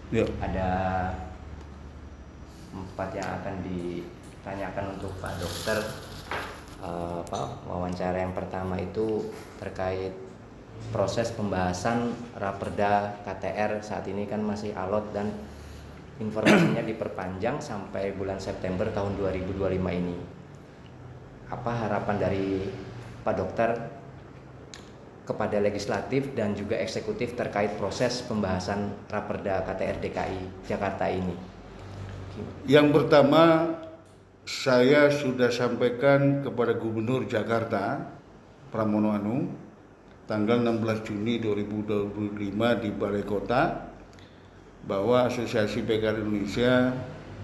Ya. Ada 4 yang akan ditanyakan untuk Pak Dokter. Wawancara yang pertama itu terkait proses pembahasan Raperda KTR saat ini kan masih alot dan informasinya diperpanjang sampai bulan September tahun 2025 ini. Apa harapan dari Pak Dokter kepada legislatif dan juga eksekutif terkait proses pembahasan Raperda KTR DKI Jakarta ini? Yang pertama, saya sudah sampaikan kepada Gubernur Jakarta Pramono Anung tanggal 16 Juni 2025 di Balai Kota bahwa Asosiasi PKL Indonesia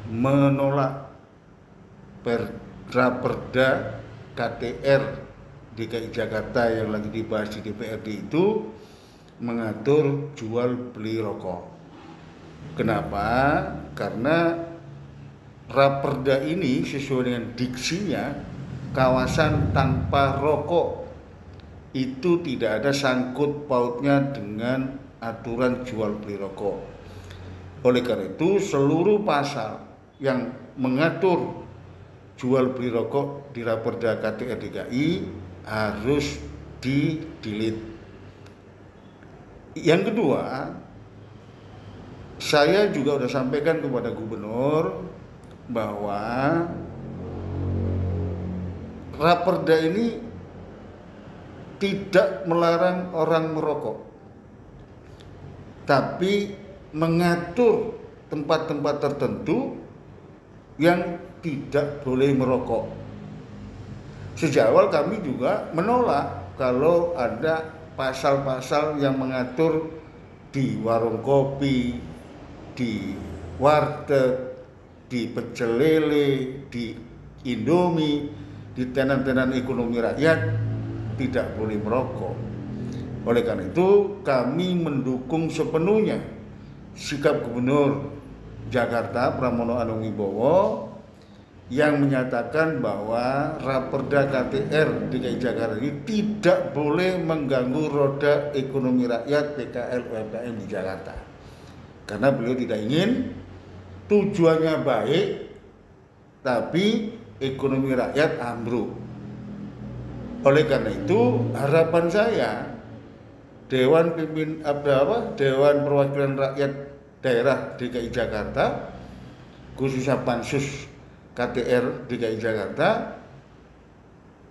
menolak Raperda KTR DKI Jakarta yang lagi dibahas di DPRD itu mengatur jual beli rokok. Kenapa? Karena Raperda ini sesuai dengan diksinya kawasan tanpa rokok, itu tidak ada sangkut pautnya dengan aturan jual beli rokok. Oleh karena itu seluruh pasal yang mengatur jual beli rokok di Raperda KTR DKI harus di-delete. Yang kedua, saya juga sudah sampaikan kepada Gubernur bahwa Raperda ini tidak melarang orang merokok, tapi mengatur tempat-tempat tertentu yang tidak boleh merokok. Sejak awal kami juga menolak kalau ada pasal-pasal yang mengatur di warung kopi, di warteg, di pecel lele, di Indomie, di tenan-tenan ekonomi rakyat tidak boleh merokok. Oleh karena itu kami mendukung sepenuhnya sikap Gubernur Jakarta Pramono Anung Wibowo yang menyatakan bahwa Raperda KTR DKI Jakarta ini tidak boleh mengganggu roda ekonomi rakyat PKL UMKM di Jakarta. Karena beliau tidak ingin tujuannya baik tapi ekonomi rakyat ambruk. Oleh karena itu harapan saya Dewan Perwakilan Rakyat Daerah DKI Jakarta, khususnya Pansus KTR DKI Jakarta,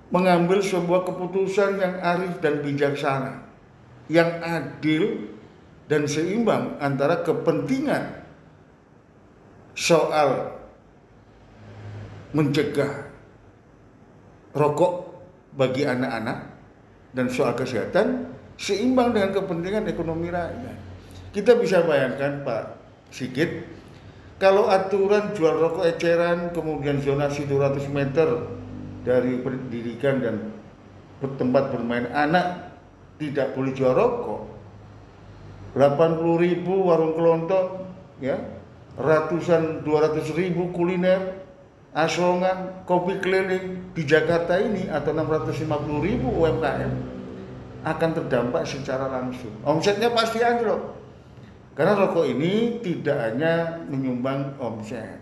mengambil sebuah keputusan yang arif dan bijaksana, yang adil dan seimbang antara kepentingan soal mencegah rokok bagi anak-anak dan soal kesehatan seimbang dengan kepentingan ekonomi rakyat. Kita bisa bayangkan Pak Sigit, kalau aturan jual rokok eceran, kemudian zonasi 200 meter dari pendidikan dan tempat bermain anak tidak boleh jual rokok, 80.000 warung kelontong, ya, ratusan 200.000 kuliner, asongan, kopi keliling di Jakarta ini atau 650.000 UMKM akan terdampak secara langsung. Omsetnya pasti anjlok. Karena rokok ini tidak hanya menyumbang omset,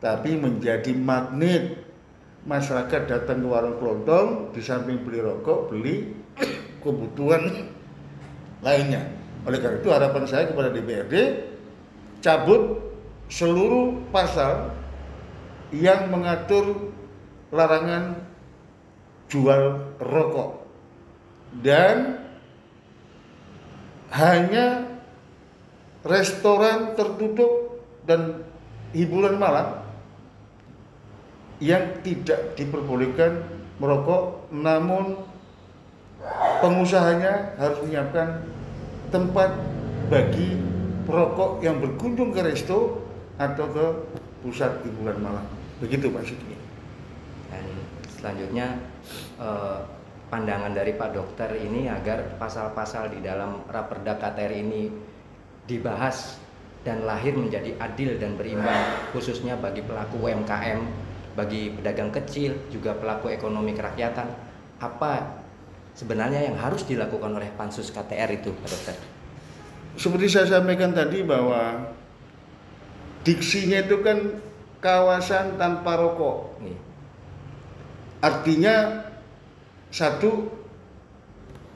tapi menjadi magnet masyarakat datang ke warung kelontong, di samping beli rokok, beli kebutuhan lainnya. Oleh karena itu harapan saya kepada DPRD, cabut seluruh pasal yang mengatur larangan jual rokok dan hanya restoran tertutup dan hiburan malam yang tidak diperbolehkan merokok, namun pengusahanya harus menyiapkan tempat bagi perokok yang berkunjung ke resto atau ke pusat hiburan malam. Begitu Pak Siti. Dan selanjutnya pandangan dari Pak Dokter ini agar pasal-pasal di dalam Raperda KTR ini dibahas dan lahir menjadi adil dan berimbang, khususnya bagi pelaku UMKM, bagi pedagang kecil, juga pelaku ekonomi kerakyatan. Apa sebenarnya yang harus dilakukan oleh Pansus KTR itu, Pak Dokter? Seperti saya sampaikan tadi bahwa diksinya itu kan kawasan tanpa rokok. Iya. Artinya satu,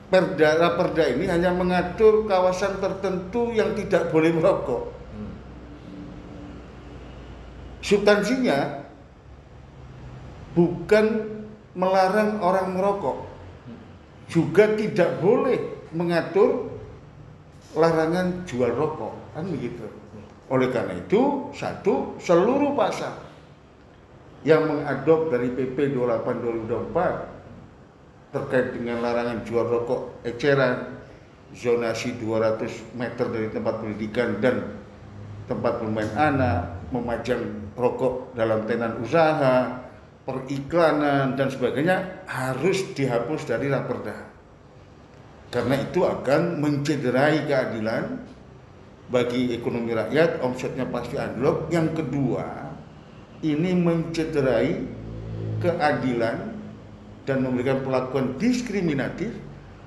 Raperda ini hanya mengatur kawasan tertentu yang tidak boleh merokok. Substansinya bukan melarang orang merokok, juga tidak boleh mengatur larangan jual rokok, kan begitu. Oleh karena itu, satu, seluruh pasar yang mengadop dari PP 28/2024 terkait dengan larangan jual rokok eceran, zonasi 200 meter dari tempat pendidikan dan tempat bermain anak, memajang rokok dalam tenan usaha, periklanan dan sebagainya harus dihapus dari Raperda. Karena itu akan mencederai keadilan bagi ekonomi rakyat, omsetnya pasti anjlok. Yang kedua, ini mencederai keadilan dan memberikan perlakuan diskriminatif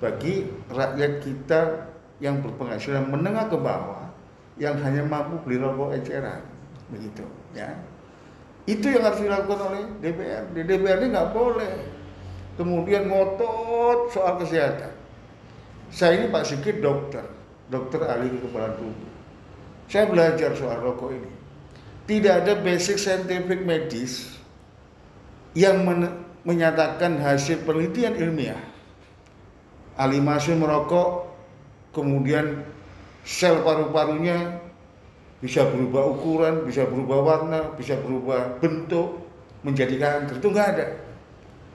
bagi rakyat kita yang berpenghasilan menengah ke bawah yang hanya mampu beli rokok eceran, begitu ya. Itu yang harus dilakukan oleh DPRD. DPRD nggak boleh kemudian ngotot soal kesehatan. Saya ini Pak Sigit dokter ahli kekebalan tubuh. Saya belajar soal rokok ini. Tidak ada basic scientific medis yang menyatakan hasil penelitian ilmiah Ali Masyun merokok, kemudian sel paru-parunya bisa berubah ukuran, bisa berubah warna, bisa berubah bentuk, menjadi kanker. Itu nggak ada.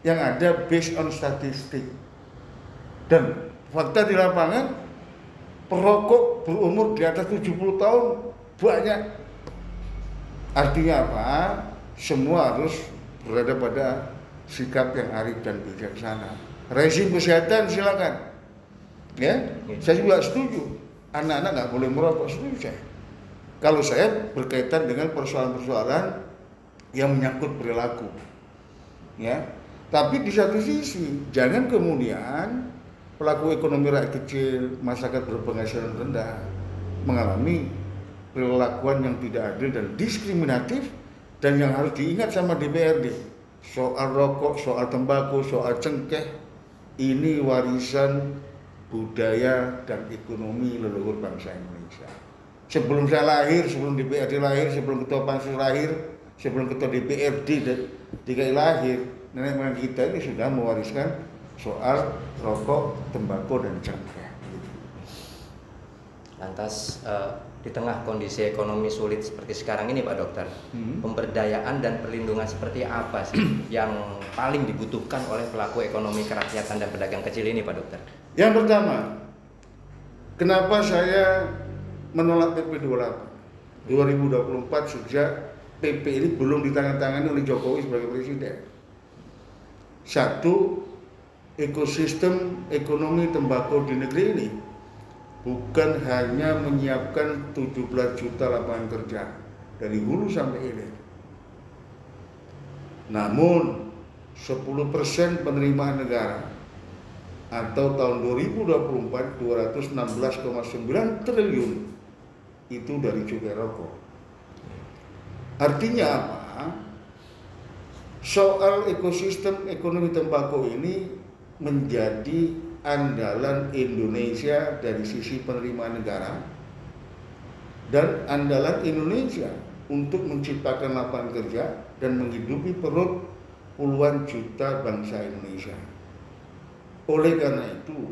Yang ada based on statistik. Dan fakta di lapangan, perokok berumur di atas 70 tahun banyak. Artinya apa? Semua harus berada pada sikap yang arif dan bijaksana. Rezim kesehatan silakan. Ya, saya juga setuju. Anak-anak nggak boleh merokok, setuju saya. Kalau saya berkaitan dengan persoalan-persoalan yang menyangkut perilaku, ya. Tapi di satu sisi, jangan kemudian pelaku ekonomi rakyat kecil, masyarakat berpenghasilan rendah mengalami perilakuan yang tidak adil dan diskriminatif. Dan yang harus diingat sama DPRD, soal rokok, soal tembakau, soal cengkeh, ini warisan budaya dan ekonomi leluhur bangsa Indonesia. Sebelum saya lahir, sebelum DPRD lahir, sebelum ketua Pansus lahir, sebelum ketua DPRD DKI lahir, nenek moyang kita ini sudah mewariskan soal rokok, tembakau, dan cengkeh. Lantas di tengah kondisi ekonomi sulit seperti sekarang ini Pak Dokter, pemberdayaan dan perlindungan seperti apa sih yang paling dibutuhkan oleh pelaku ekonomi kerakyatan dan pedagang kecil ini Pak Dokter? Yang pertama, kenapa saya menolak PP 28 2024 sejak PP ini belum ditandatangani oleh Jokowi sebagai presiden? Satu, ekosistem ekonomi tembakau di negeri ini bukan hanya menyiapkan 17 juta lapangan kerja dari hulu sampai hilir, namun 10% penerimaan negara atau tahun 2024 216,9 triliun itu dari cukai rokok. Artinya apa? Soal ekosistem ekonomi tembakau ini menjadi andalan Indonesia dari sisi penerimaan negara dan andalan Indonesia untuk menciptakan lapangan kerja dan menghidupi perut puluhan juta bangsa Indonesia. Oleh karena itu,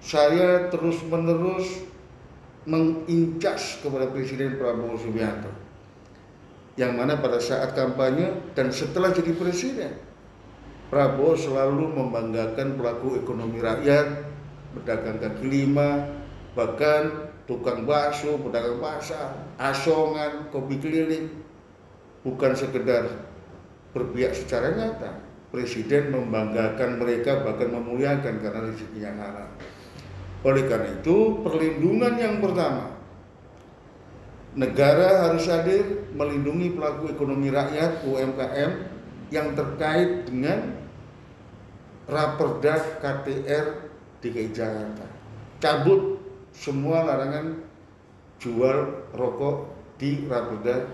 saya terus-menerus mengincas kepada Presiden Prabowo Subianto, yang mana pada saat kampanye dan setelah jadi presiden, Prabowo selalu membanggakan pelaku ekonomi rakyat, pedagang kaki lima, bahkan tukang bakso, pedagang pasar, asongan, kopi keliling. Bukan sekedar berpihak secara nyata, Presiden membanggakan mereka, bahkan memuliakan karena rezekinya halal. Oleh karena itu, perlindungan yang pertama, negara harus hadir melindungi pelaku ekonomi rakyat, UMKM, yang terkait dengan Raperda KTR DKI Jakarta. Cabut semua larangan jual rokok di Raperda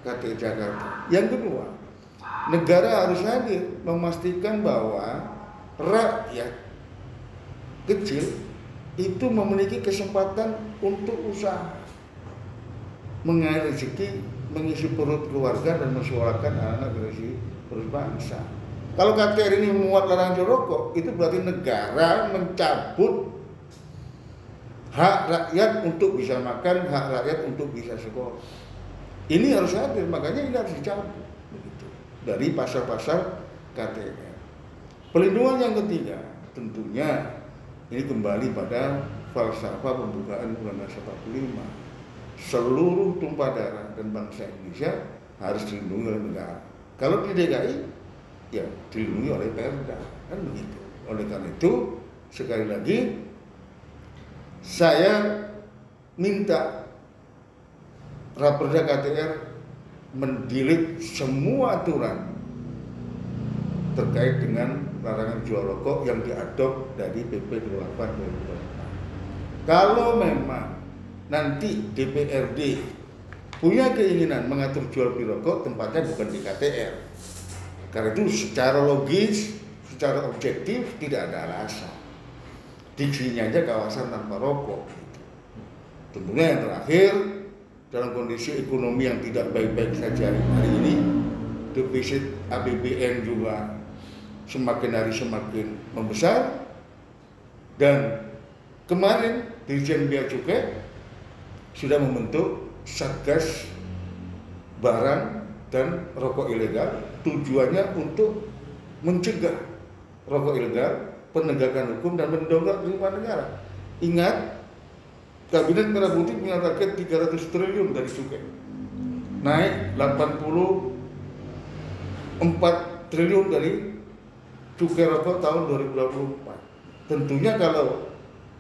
KTR Jakarta. Yang kedua, negara harus hadir memastikan bahwa rakyat kecil itu memiliki kesempatan untuk usaha, mengalir rezeki, mengisi perut keluarga dan mensuarakan anak-anak generasi berbangsa. Kalau KTR ini memuat larangan jual rokok, itu berarti negara mencabut hak rakyat untuk bisa makan, hak rakyat untuk bisa sekolah. Ini harus hadir, makanya ini harus dicabut begitu, dari pasal-pasal KTR. Pelindungan yang ketiga, tentunya ini kembali pada falsafah pembukaan Undang-Undang 45. Seluruh tumpah darah dan bangsa Indonesia harus dilindungi oleh negara. Kalau di DKI, ya dilindungi oleh Perda, kan begitu. Oleh karena itu, sekali lagi saya minta Raperda KTR mendilik semua aturan terkait dengan larangan jual rokok yang diadop dari PP 28 2024. Kalau memang nanti DPRD punya keinginan mengatur jual beli rokok, tempatnya bukan di KTR. Karena itu secara logis, secara objektif tidak ada alasan. Diksinya aja kawasan tanpa rokok. Tentunya yang terakhir, dalam kondisi ekonomi yang tidak baik-baik saja hari ini, defisit APBN juga semakin hari semakin membesar, dan kemarin Dirjen Bea Cukai sudah membentuk Satgas Barang dan Rokok Ilegal, tujuannya untuk mencegah rokok ilegal, penegakan hukum, dan mendongkrak penerimaan negara. Ingat, Kabinet Merah Putih punya target 300 triliun dari cukai, naik 84 triliun dari cukai rokok tahun 2024. Tentunya kalau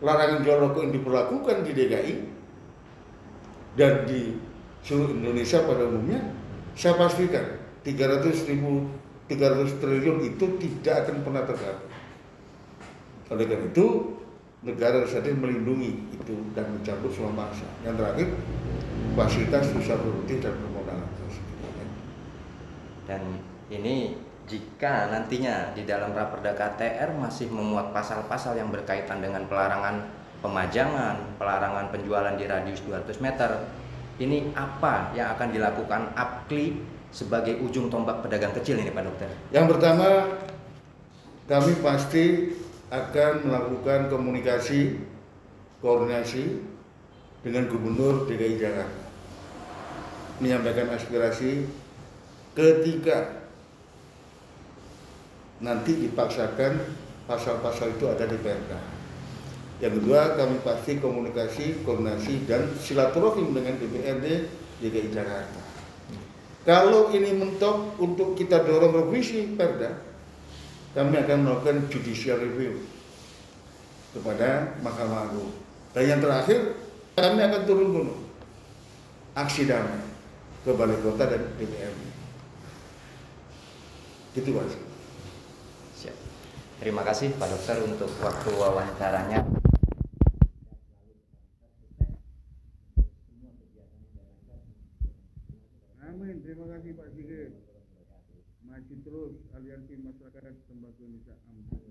larangan jual rokok yang diberlakukan di DKI dan di seluruh Indonesia pada umumnya, saya pastikan 300 triliun itu tidak akan pernah tercapai. Oleh karena itu, negara harus hadir melindungi itu dan mencabut semua bangsa. Yang terakhir, fasilitas usaha produktif dan permodalan. Dan ini jika nantinya di dalam Raperda KTR masih memuat pasal-pasal yang berkaitan dengan pelarangan pemajangan, pelarangan penjualan di radius 200 meter, ini apa yang akan dilakukan APKLI sebagai ujung tombak pedagang kecil ini, Pak Dokter? Yang pertama, kami pasti akan melakukan komunikasi, koordinasi dengan Gubernur DKI Jakarta, menyampaikan aspirasi ketika nanti dipaksakan pasal-pasal itu ada di Perda. Yang kedua, kami pasti komunikasi, koordinasi, dan silaturahim dengan DPRD DKI Jakarta. Kalau ini mentok untuk kita dorong revisi Perda, kami akan melakukan judicial review kepada Mahkamah Agung. Dan yang terakhir, kami akan turun gunung, aksi damai ke Balai Kota dan DPRD. Gitu, Pak. Siap. Terima kasih Pak Dokter untuk waktu wawancaranya. Amin. Terima kasih Pak Sigit. Maju terus Aliansi Masyarakat Tembakau Indonesia. Amin.